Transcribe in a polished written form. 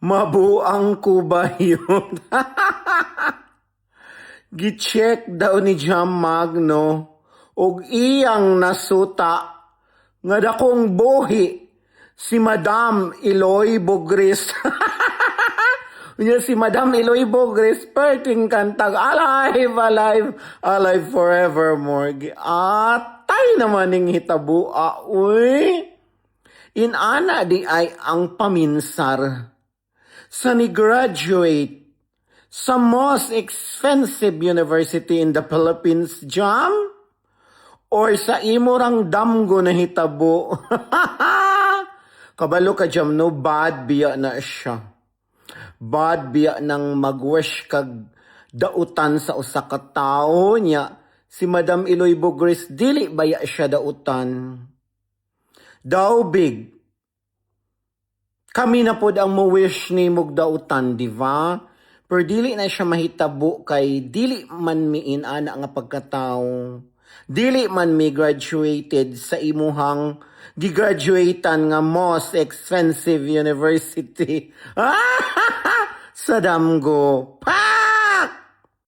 Mabuang ko ba yun? Gicheck daw ni Jam Magno og iyang nasuta nga dakong bohi si Madam Eloy Bogres. Unya si Madam Eloy Bogres perting kantag alive, alive, alive forevermore. Atay naman ning hitabua, uy. Inana di ay ang paminsar sa ni-graduate sa most expensive university in the Philippines, Jam? Or sa imurang damgo na hitabo? Kabalo ka, Jam, no? Bad biya na siya. Bad biya nang mag-wish kag dautan sa usa ka tawo niya. Si Madam Eloy Bogres, dili baya siya dautan. Daubig. Kami na pod ang mo-wish ni Mugdautan, di ba? Pero dili na siya mahitabo kay dili man miin ana nga pagkatao. Dili man mi graduated sa imuhang gigraduatean nga most expensive university. Sa damgo.